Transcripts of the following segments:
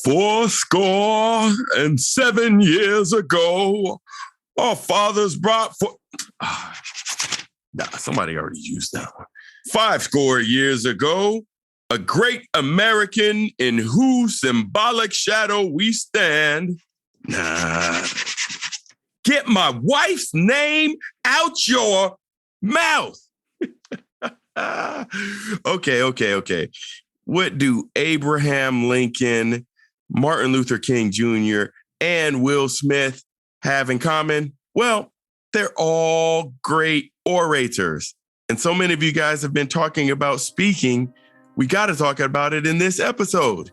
"70 years ago, our fathers brought forth." Somebody already used that one. 50 years ago, a great American in whose symbolic shadow we stand. Get my wife's name out your mouth. Okay. What do Abraham Lincoln, Martin Luther King Jr., and Will Smith have in common? Well, they're all great orators. And so many of you guys have been talking about speaking. We got to talk about it in this episode.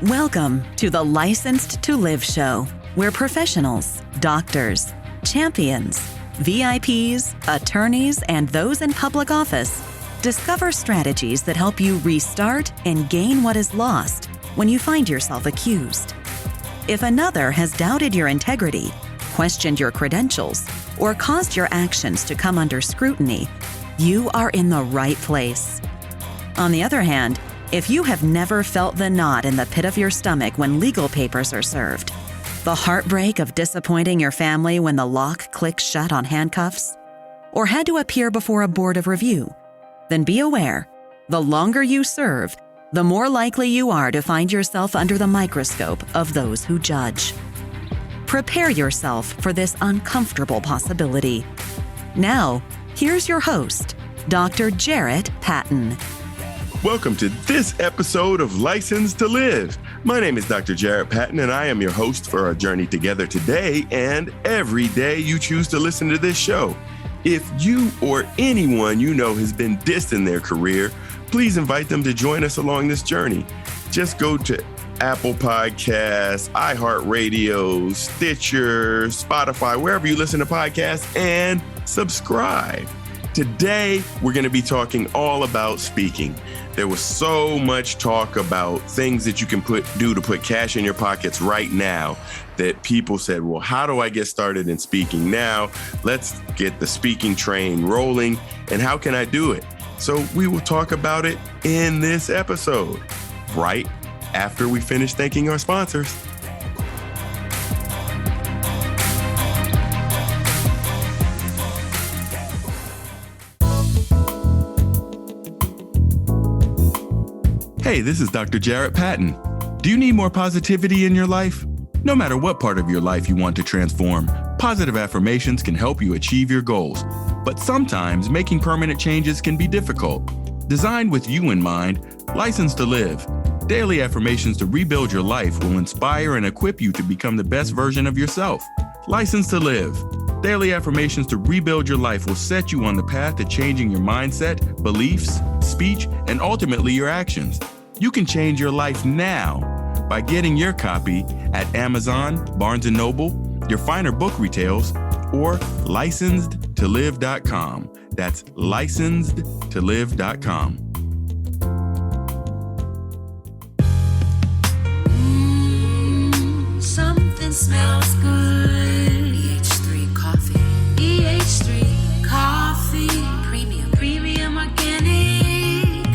Welcome to the Licensed to Live show, where professionals, doctors, champions, VIPs, attorneys, and those in public office discover strategies that help you restart and gain what is lost when you find yourself accused. If another has doubted your integrity, questioned your credentials, or caused your actions to come under scrutiny, you are in the right place. On the other hand, if you have never felt the knot in the pit of your stomach when legal papers are served, the heartbreak of disappointing your family when the lock clicks shut on handcuffs, or had to appear before a board of review, then be aware, the longer you serve, the more likely you are to find yourself under the microscope of those who judge. Prepare yourself for this uncomfortable possibility. Now, here's your host, Dr. Jarret Patton. Welcome to this episode of Licensed to Live. My name is Dr. Jarret Patton, and I am your host for our journey together today and every day you choose to listen to this show. If you or anyone you know has been dissed in their career, please invite them to join us along this journey. Just go to Apple Podcasts, iHeartRadio, Stitcher, Spotify, wherever you listen to podcasts, and subscribe. Today, we're going to be talking all about speaking. There was so much talk about things that you can do to put cash in your pockets right now that people said, well, how do I get started in speaking now? Let's get the speaking train rolling. And how can I do it? So we will talk about it in this episode, right after we finish thanking our sponsors. Hey, this is Dr. Jarret Patton. Do you need more positivity in your life? No matter what part of your life you want to transform, positive affirmations can help you achieve your goals. But sometimes making permanent changes can be difficult. Designed with you in mind, Licensed to Live. Daily affirmations to rebuild your life will inspire and equip you to become the best version of yourself. Licensed to Live. Daily affirmations to rebuild your life will set you on the path to changing your mindset, beliefs, speech, and ultimately your actions. You can change your life now by getting your copy at Amazon, Barnes & Noble, your finer book retails, or licensedtolive.com. That's licensedtolive.com. Something smells good. EH3 coffee. EH3 coffee. Premium organic.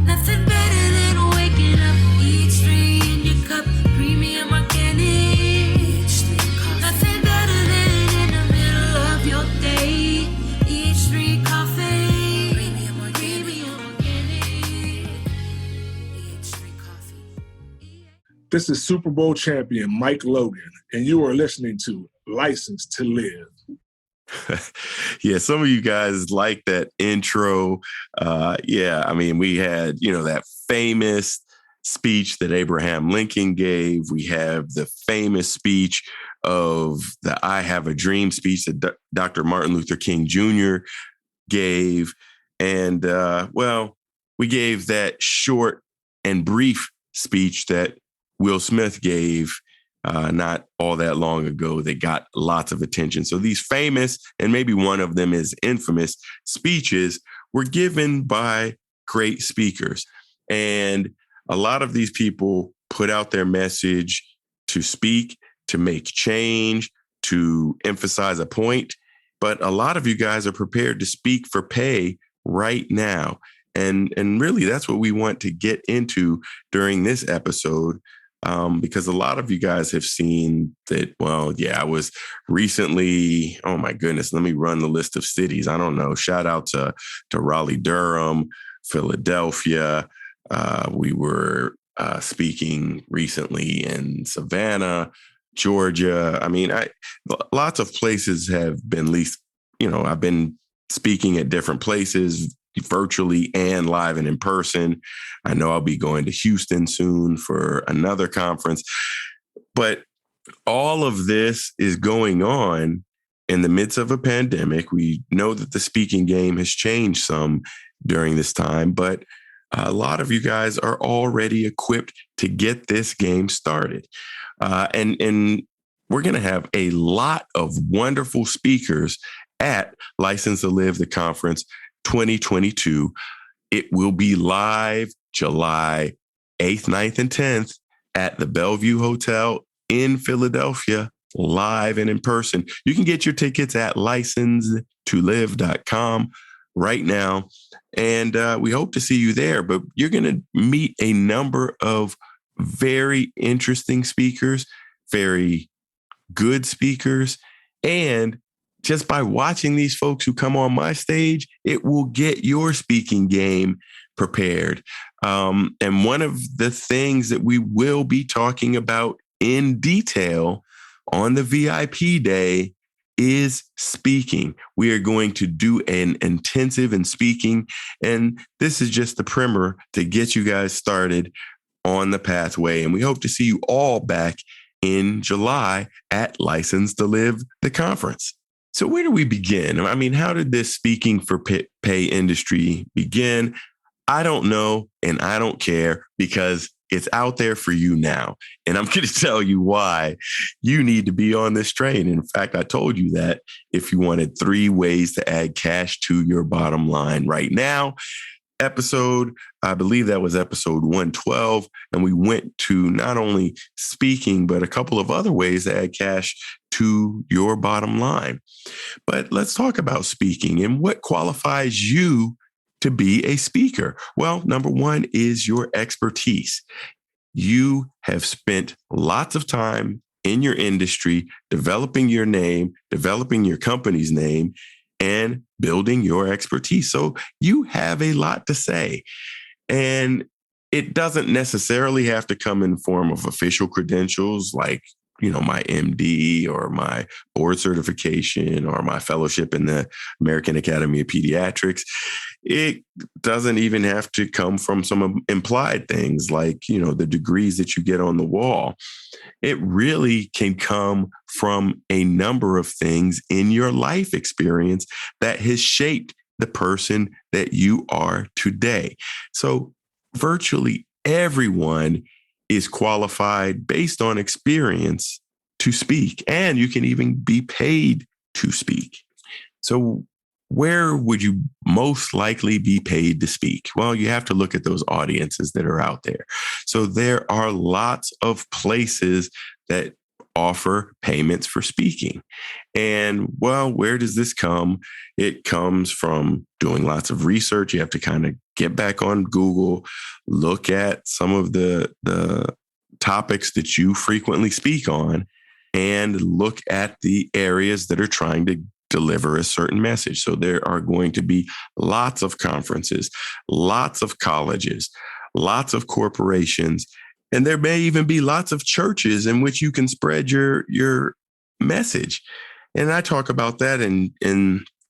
Nothing better than waking up. EH3 in your cup. Premium organic. EH3 coffee. Nothing better than in the middle of your day. EH3 coffee. Premium organic. EH3 coffee. This is Super Bowl champion Mike Logan, and you are listening to Licensed to Live. Yeah, some of you guys like that intro. We had, that famous speech that Abraham Lincoln gave. We have the famous speech of the I Have a Dream speech that Dr. Martin Luther King Jr. gave. And, we gave that short and brief speech that Will Smith gave not all that long ago that got lots of attention. So these famous, and maybe one of them is infamous, speeches were given by great speakers. And a lot of these people put out their message to speak, to make change, to emphasize a point. But a lot of you guys are prepared to speak for pay right now. And really, that's what we want to get into during this episode. Because a lot of you guys have seen that, well, yeah, I was recently, oh my goodness, let me run the list of cities. I don't know. Shout out to Raleigh, Durham, Philadelphia. We were speaking recently in Savannah, Georgia. I mean, lots of places have been I've been speaking at different places, virtually and live and in person. I know I'll be going to Houston soon for another conference. But all of this is going on in the midst of a pandemic. We know that the speaking game has changed some during this time, but a lot of you guys are already equipped to get this game started. And we're going to have a lot of wonderful speakers at License to Live, the conference 2022. It will be live July 8th, 9th, and 10th at the Bellevue Hotel in Philadelphia, live and in person. You can get your tickets at licensetolive.com right now. And we hope to see you there, but you're going to meet a number of very interesting speakers, very good speakers, and just by watching these folks who come on my stage, it will get your speaking game prepared. And one of the things that we will be talking about in detail on the VIP day is speaking. We are going to do an intensive in speaking, and this is just the primer to get you guys started on the pathway. And we hope to see you all back in July at License to Live, the conference. So where do we begin? I mean, how did this speaking for pay industry begin? I don't know, and I don't care, because it's out there for you now. And I'm going to tell you why you need to be on this train. In fact, I told you that if you wanted 3 ways to add cash to your bottom line right now. I believe that was episode 112. And we went to not only speaking, but a couple of other ways to add cash to your bottom line. But let's talk about speaking and what qualifies you to be a speaker. Well, number one is your expertise. You have spent lots of time in your industry, developing your name, developing your company's name, and building your expertise. So you have a lot to say. And it doesn't necessarily have to come in form of official credentials like, my MD or my board certification or my fellowship in the American Academy of Pediatrics. It doesn't even have to come from some implied things like, the degrees that you get on the wall. It really can come from a number of things in your life experience that has shaped the person that you are today. So virtually everyone is qualified based on experience to speak, and you can even be paid to speak. So where would you most likely be paid to speak? Well, you have to look at those audiences that are out there. So there are lots of places that offer payments for speaking. And well, where does this come? It comes from doing lots of research. You have to kind of get back on Google, look at some of the topics that you frequently speak on, and look at the areas that are trying to deliver a certain message. So there are going to be lots of conferences, lots of colleges, lots of corporations, and there may even be lots of churches in which you can spread your message. And I talk about that in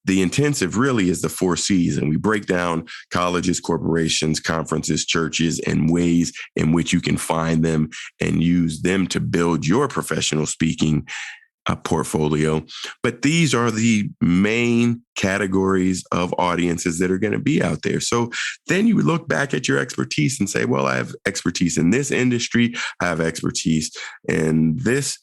the intensive really is the 4 C's. And we break down colleges, corporations, conferences, churches, and ways in which you can find them and use them to build your professional speaking portfolio. But these are the main categories of audiences that are going to be out there. So then you would look back at your expertise and say, well, I have expertise in this industry. I have expertise in this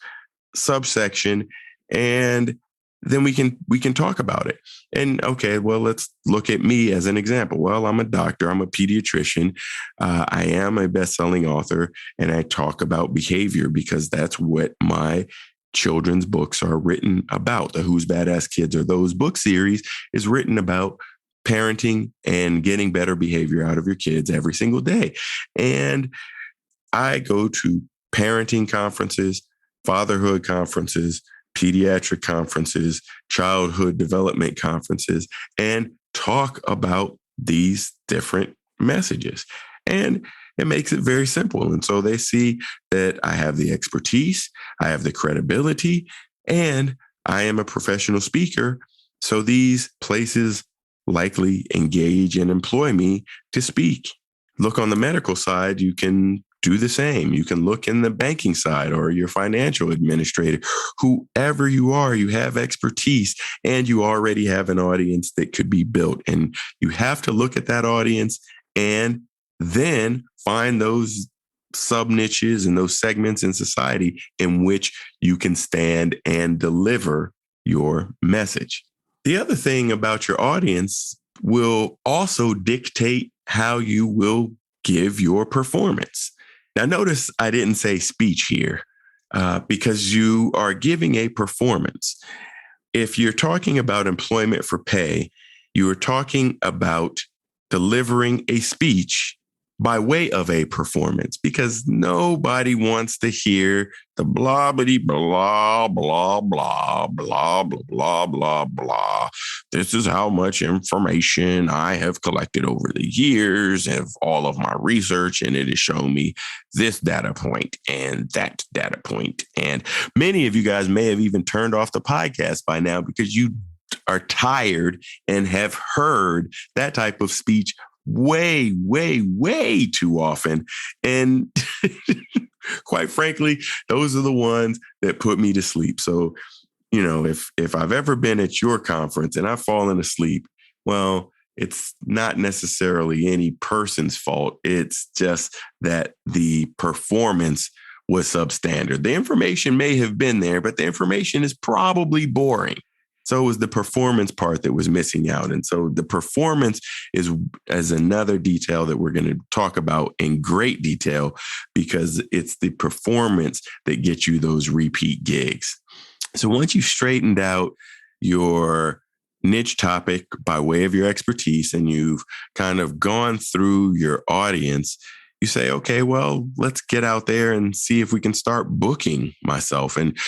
subsection. And then we can talk about it. And okay, well, let's look at me as an example. Well, I'm a doctor. I'm a pediatrician. I am a best-selling author, and I talk about behavior because that's what my children's books are written about. The Who's Badass Kids or Those book series is written about parenting and getting better behavior out of your kids every single day. And I go to parenting conferences, fatherhood conferences, pediatric conferences, childhood development conferences, and talk about these different messages. And it makes it very simple. And so they see that I have the expertise, I have the credibility, and I am a professional speaker. So these places likely engage and employ me to speak. Look on the medical side, you can do the same. You can look in the banking side or your financial administrator. Whoever you are, you have expertise and you already have an audience that could be built. And you have to look at that audience and then find those sub niches and those segments in society in which you can stand and deliver your message. The other thing about your audience will also dictate how you will give your performance. Now, notice I didn't say speech here because you are giving a performance. If you're talking about employment for pay, you are talking about delivering a speech by way of a performance, because nobody wants to hear the blah-bitty blah, blah, blah, blah, blah, blah, blah, blah. This is how much information I have collected over the years of all of my research, and it has shown me this data point and that data point. And many of you guys may have even turned off the podcast by now because you are tired and have heard that type of speech way, way, way too often. And quite frankly, those are the ones that put me to sleep. So, if I've ever been at your conference and I've fallen asleep, well, it's not necessarily any person's fault. It's just that the performance was substandard. The information may have been there, but the information is probably boring. So it was the performance part that was missing out. And so the performance is another detail that we're going to talk about in great detail, because it's the performance that gets you those repeat gigs. So once you've straightened out your niche topic by way of your expertise and you've kind of gone through your audience, you say, okay, well, let's get out there and see if we can start booking myself. And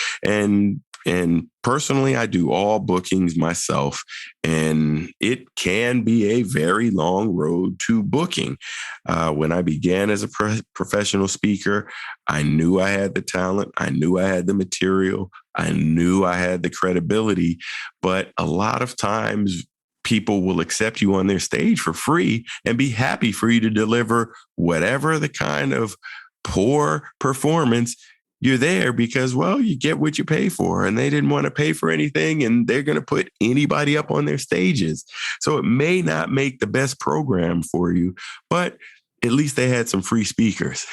personally, I do all bookings myself, and it can be a very long road to booking. When I began as a professional speaker, I knew I had the talent. I knew I had the material. I knew I had the credibility. But a lot of times, people will accept you on their stage for free and be happy for you to deliver whatever the kind of poor performance. You're there because, well, you get what you pay for, and they didn't want to pay for anything, and they're going to put anybody up on their stages. So it may not make the best program for you, but at least they had some free speakers.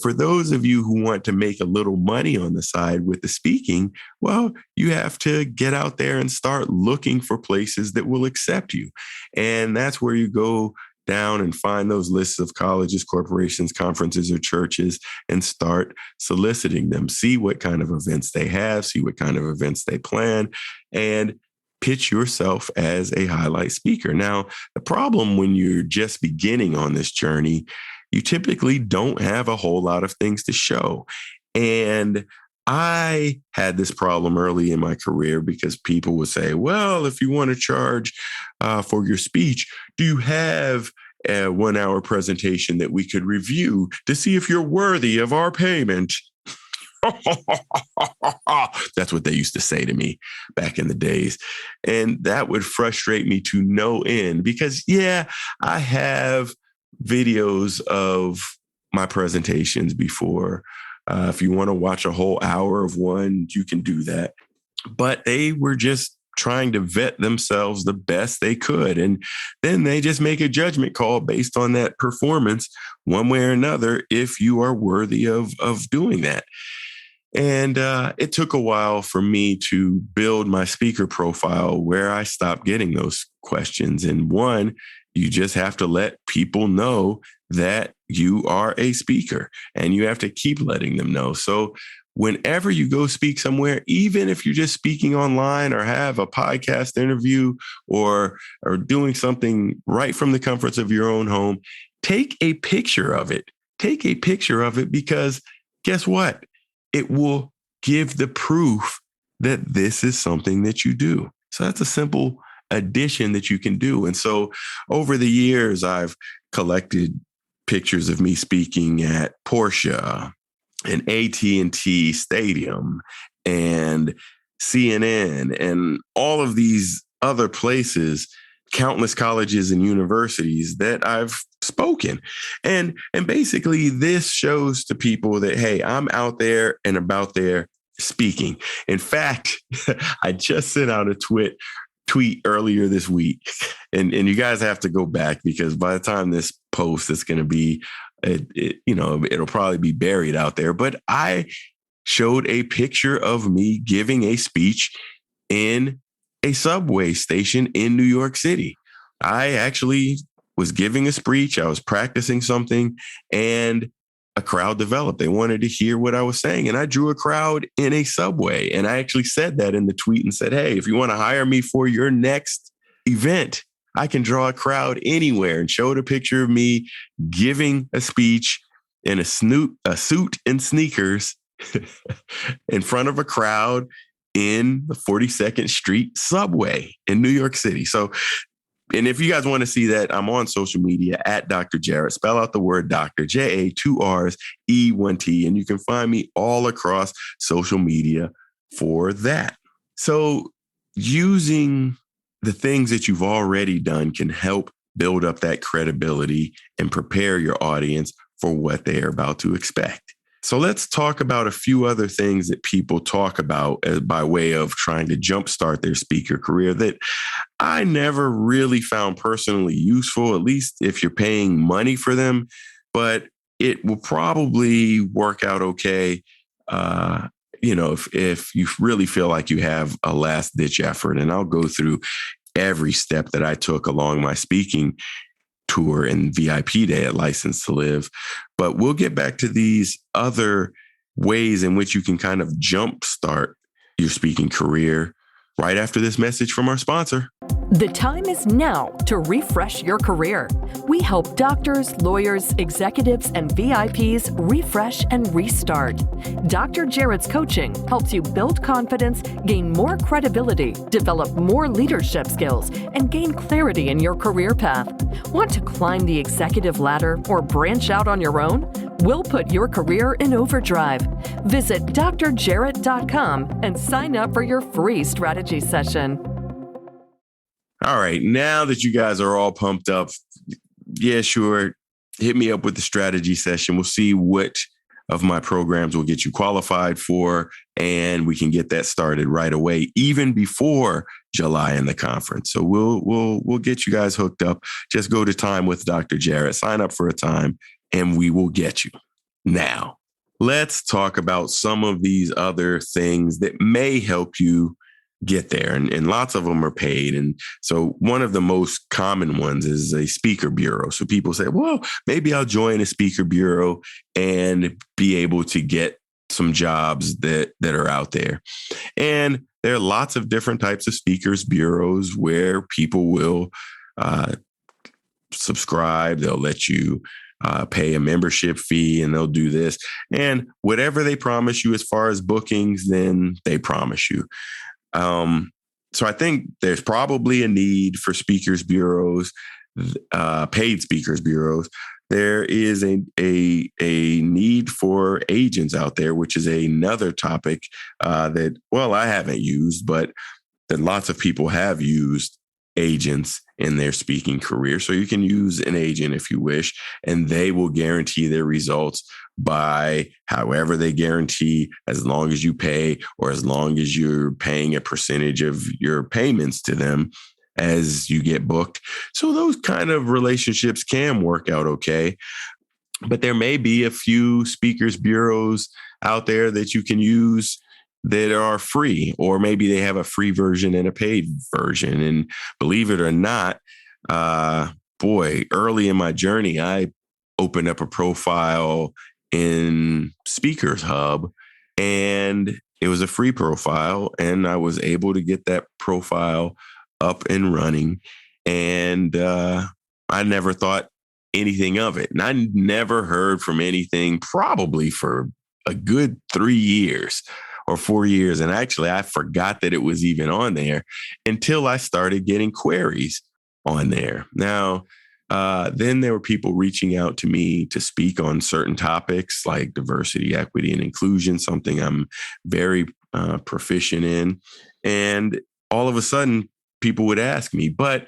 For those of you who want to make a little money on the side with the speaking, well, you have to get out there and start looking for places that will accept you. And that's where you go down and find those lists of colleges, corporations, conferences, or churches and start soliciting them. See what kind of events they have, see what kind of events they plan, and pitch yourself as a highlight speaker. Now, the problem when you're just beginning on this journey, you typically don't have a whole lot of things to show. And I had this problem early in my career because people would say, well, if you want to charge for your speech, do you have a 1-hour presentation that we could review to see if you're worthy of our payment? That's what they used to say to me back in the days. And that would frustrate me to no end because, yeah, I have videos of my presentations before. If you want to watch a whole hour of one, you can do that. But they were just trying to vet themselves the best they could. And then they just make a judgment call based on that performance, one way or another, if you are worthy of doing that. And it took a while for me to build my speaker profile where I stopped getting those questions. And one, you just have to let people know that you are a speaker, and you have to keep letting them know. So whenever you go speak somewhere, even if you're just speaking online or have a podcast interview or doing something right from the comforts of your own home, take a picture of it. Take a picture of it because guess what? It will give the proof that this is something that you do. So that's a simple addition that you can do. And so over the years, I've collected pictures of me speaking at Porsche and AT&T Stadium and CNN and all of these other places, countless colleges and universities that I've spoken. And basically this shows to people that, hey, I'm out there and about there speaking. In fact, I just sent out a tweet earlier this week, and you guys have to go back because by the time this post, it's going to be, it'll probably be buried out there. But I showed a picture of me giving a speech in a subway station in New York City. I actually was giving a speech. I was practicing something and a crowd developed. They wanted to hear what I was saying. And I drew a crowd in a subway. And I actually said that in the tweet and said, hey, if you want to hire me for your next event, I can draw a crowd anywhere, and showed a picture of me giving a speech in a suit and sneakers in front of a crowd in the 42nd Street subway in New York City. So, and if you guys want to see that, I'm on social media at Dr. Jarret. Spell out the word Dr. J-A, 2 R's, E, 1 T. And you can find me all across social media for that. So using the things that you've already done can help build up that credibility and prepare your audience for what they are about to expect. So let's talk about a few other things that people talk about by way of trying to jumpstart their speaker career that I never really found personally useful, at least if you're paying money for them, but it will probably work out okay. If you really feel like you have a last ditch effort, and I'll go through every step that I took along my speaking tour and VIP day at License to Live. But we'll get back to these other ways in which you can kind of jumpstart your speaking career right after this message from our sponsor. The time is now to refresh your career. We help doctors, lawyers, executives, and VIPs refresh and restart. Dr. Jarret's coaching helps you build confidence, gain more credibility, develop more leadership skills, and gain clarity in your career path. Want to climb the executive ladder or branch out on your own? We'll put your career in overdrive. Visit drjarret.com and sign up for your free strategy session. All right, now that you guys are all pumped up, yeah, sure, hit me up with the strategy session. We'll see which of my programs will get you qualified for, and we can get that started right away, even before July in the conference. So we'll get you guys hooked up. Just go to Time with Dr. Jarret, sign up for a time, and we will get you. Now, let's talk about some of these other things that may help you get there. And lots of them are paid. And so one of the most common ones is a speaker bureau. So people say, well, maybe I'll join a speaker bureau and be able to get some jobs that are out there. And there are lots of different types of speakers bureaus where people will subscribe. They'll let you pay a membership fee, and they'll do this. And whatever they promise you as far as bookings, then they promise you. So I think there's probably a need for speakers bureaus, paid speakers bureaus. There is a need for agents out there, which is another topic that, well, I haven't used, but that lots of people have used agents in their speaking career. So you can use an agent if you wish, and they will guarantee their results by however they guarantee, as long as you pay or as long as you're paying a percentage of your payments to them as you get booked. So those kind of relationships can work out okay. But there may be a few speakers bureaus out there that you can use that are free, or maybe they have a free version and a paid version. And believe it or not, early in my journey, I opened up a profile in Speakers Hub, and it was a free profile, and I was able to get that profile up and running. And I never thought anything of it. And I never heard from anything probably for a good 3 years or 4 years. And actually, I forgot that it was even on there until I started getting queries on there. Now, then there were people reaching out to me to speak on certain topics like diversity, equity, and inclusion, something I'm very proficient in. And all of a sudden, people would ask me, but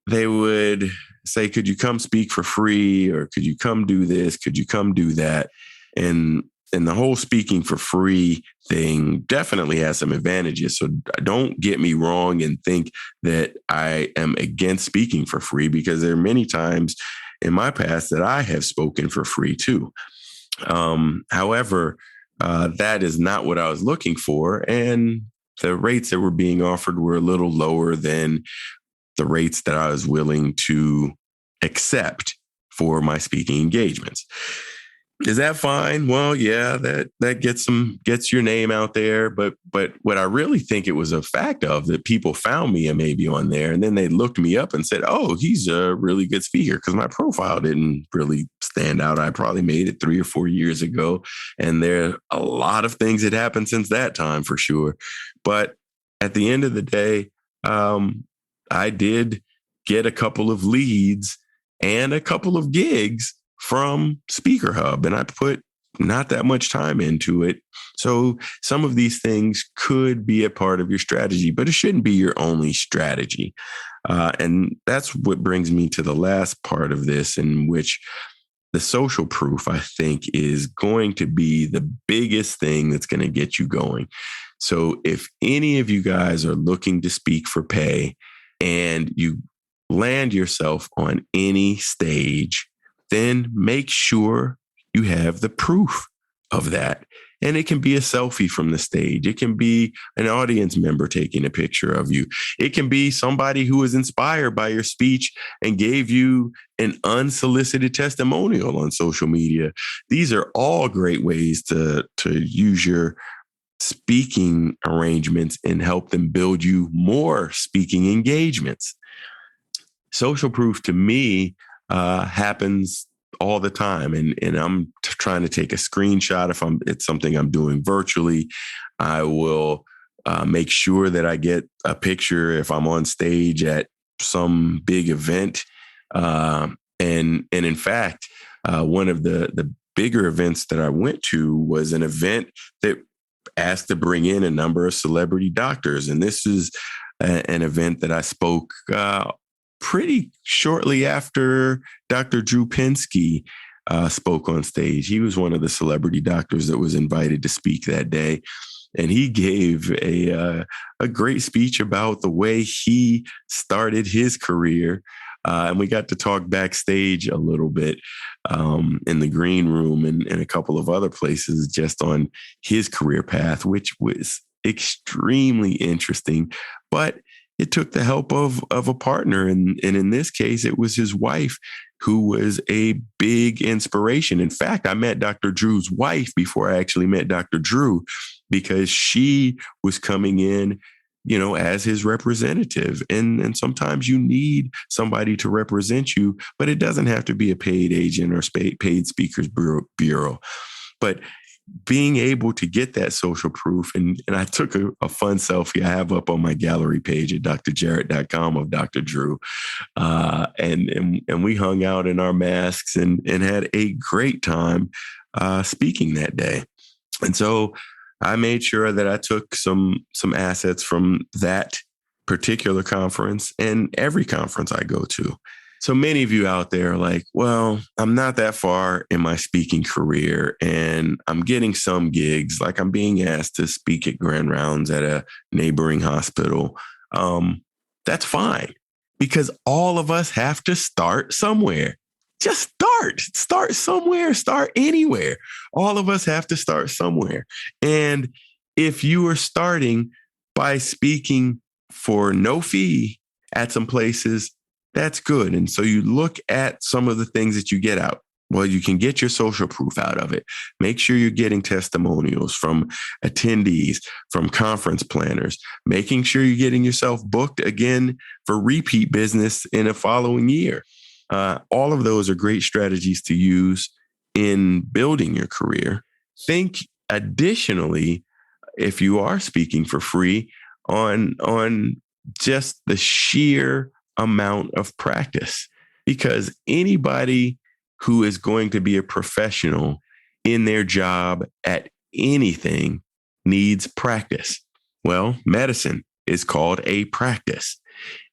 they would say, could you come speak for free? Or could you come do this? Could you come do that? And the whole speaking for free thing definitely has some advantages. So don't get me wrong and think that I am against speaking for free, because there are many times in my past that I have spoken for free too. However, that is not what I was looking for. And the rates that were being offered were a little lower than the rates that I was willing to accept for my speaking engagements. Is that fine? Well, yeah, that gets your name out there. But what I really think it was a fact of that people found me maybe on there, and then they looked me up and said, oh, he's a really good speaker, because my profile didn't really stand out. I probably made it 3 or 4 years ago. And there are a lot of things that happened since that time for sure. But at the end of the day, I did get a couple of leads and a couple of gigs from Speaker Hub, and I put not that much time into it. So some of these things could be a part of your strategy, but it shouldn't be your only strategy. And that's what brings me to the last part of this, in which the social proof, I think, is going to be the biggest thing that's going to get you going. So if any of you guys are looking to speak for pay and you land yourself on any stage, then make sure you have the proof of that. And it can be a selfie from the stage. It can be an audience member taking a picture of you. It can be somebody who was inspired by your speech and gave you an unsolicited testimonial on social media. These are all great ways to use your speaking arrangements and help them build you more speaking engagements. Social proof to me happens all the time. And I'm trying to take a screenshot. If it's something I'm doing virtually, I will make sure that I get a picture if I'm on stage at some big event. And in fact, one of the bigger events that I went to was an event that asked to bring in a number of celebrity doctors. And this is an event that I spoke pretty shortly after Dr. Drew Pinsky spoke on stage. He was one of the celebrity doctors that was invited to speak that day. And he gave a great speech about the way he started his career. And we got to talk backstage a little bit in the green room and a couple of other places just on his career path, which was extremely interesting. But it took the help of a partner. And in this case, it was his wife, who was a big inspiration. In fact, I met Dr. Drew's wife before I actually met Dr. Drew, because she was coming in, as his representative. And sometimes you need somebody to represent you, but it doesn't have to be a paid agent or paid speakers bureau. But being able to get that social proof, and I took a fun selfie I have up on my gallery page at drjarret.com of Dr. Drew. And we hung out in our masks and had a great time speaking that day. And so I made sure that I took some assets from that particular conference and every conference I go to. So many of you out there are like, well, I'm not that far in my speaking career and I'm getting some gigs, like I'm being asked to speak at grand rounds at a neighboring hospital. That's fine, because all of us have to start somewhere. Just start somewhere, start anywhere. All of us have to start somewhere. And if you are starting by speaking for no fee at some places, that's good. And so you look at some of the things that you get out. Well, you can get your social proof out of it. Make sure you're getting testimonials from attendees, from conference planners, making sure you're getting yourself booked again for repeat business in a following year. All of those are great strategies to use in building your career. Think additionally, if you are speaking for free, on just the sheer amount of practice, because anybody who is going to be a professional in their job at anything needs practice. Well, medicine is called a practice.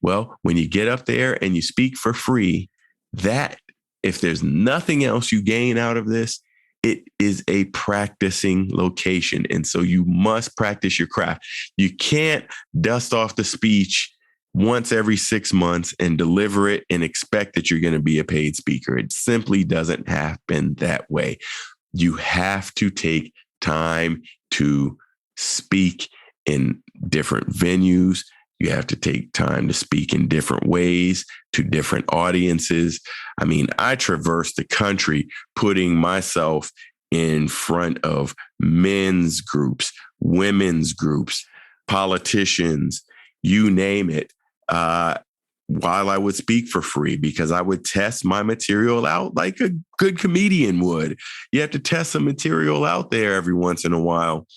Well, when you get up there and you speak for free, that, if there's nothing else you gain out of this, it is a practicing location. And so you must practice your craft. You can't dust off the speech once every 6 months and deliver it and expect that you're going to be a paid speaker. It simply doesn't happen that way. You have to take time to speak in different venues. You have to take time to speak in different ways to different audiences. I mean, I traverse the country putting myself in front of men's groups, women's groups, politicians, you name it, while I would speak for free, because I would test my material out like a good comedian would. You have to test some material out there every once in a while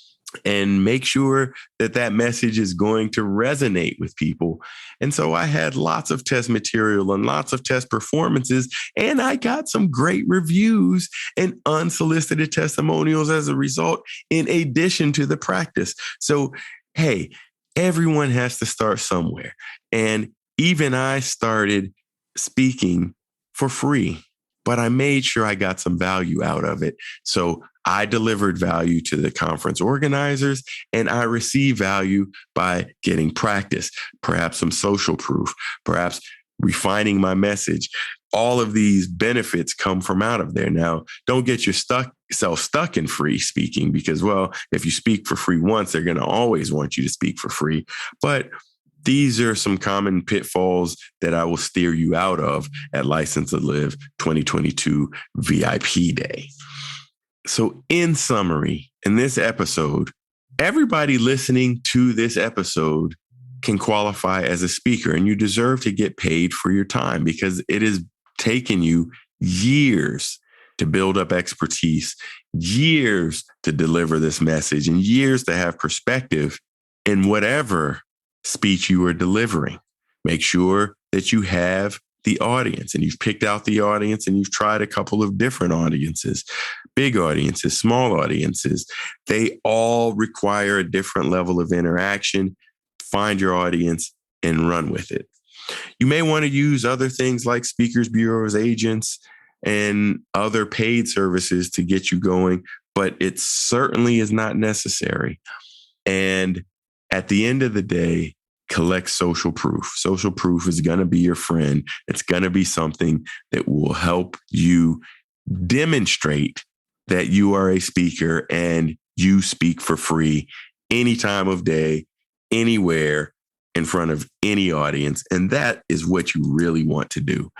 and make sure that that message is going to resonate with people. And so I had lots of test material and lots of test performances, and I got some great reviews and unsolicited testimonials as a result, in addition to the practice. So, hey, everyone has to start somewhere. And even I started speaking for free, but I made sure I got some value out of it. So I delivered value to the conference organizers, and I received value by getting practice, perhaps some social proof, perhaps refining my message. All of these benefits come from out of there. Now, don't get yourself stuck in free speaking, because, well, if you speak for free once, they're going to always want you to speak for free. But these are some common pitfalls that I will steer you out of at License to Live 2022 VIP Day. So in summary, in this episode, everybody listening to this episode can qualify as a speaker, and you deserve to get paid for your time, because it has taken you years to build up expertise, years to deliver this message, and years to have perspective in whatever speech you are delivering. Make sure that you have the audience, and you've picked out the audience, and you've tried a couple of different audiences, big audiences, small audiences. They all require a different level of interaction. Find your audience and run with it. You may want to use other things like speakers bureaus, agents, and other paid services to get you going, but it certainly is not necessary. And at the end of the day, collect social proof. Social proof is going to be your friend. It's going to be something that will help you demonstrate that you are a speaker and you speak for free any time of day, anywhere, in front of any audience. And that is what you really want to do.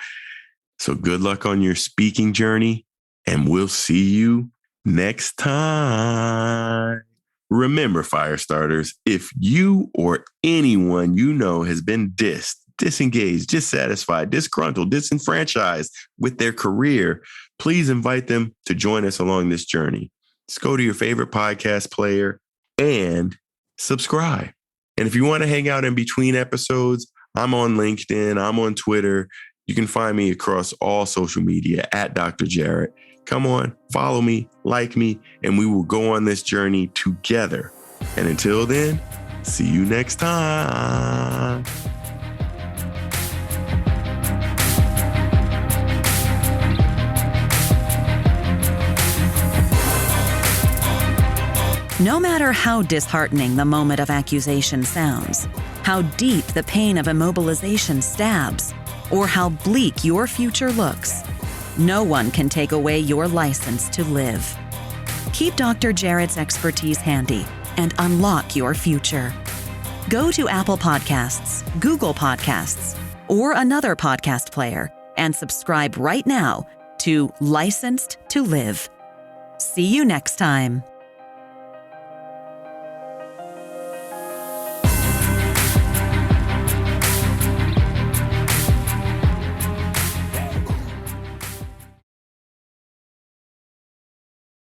So good luck on your speaking journey, and we'll see you next time. Remember, fire starters, if you or anyone you know has been disengaged, dissatisfied, disgruntled, disenfranchised with their career, please invite them to join us along this journey. Just go to your favorite podcast player and subscribe. And if you want to hang out in between episodes, I'm on LinkedIn, I'm on Twitter. You can find me across all social media at Dr. Jarret. Come on, follow me, like me, and we will go on this journey together. And until then, see you next time. No matter how disheartening the moment of accusation sounds, how deep the pain of immobilization stabs, or how bleak your future looks, no one can take away your license to live. Keep Dr. Jarret's expertise handy and unlock your future. Go to Apple Podcasts, Google Podcasts, or another podcast player and subscribe right now to Licensed to Live. See you next time.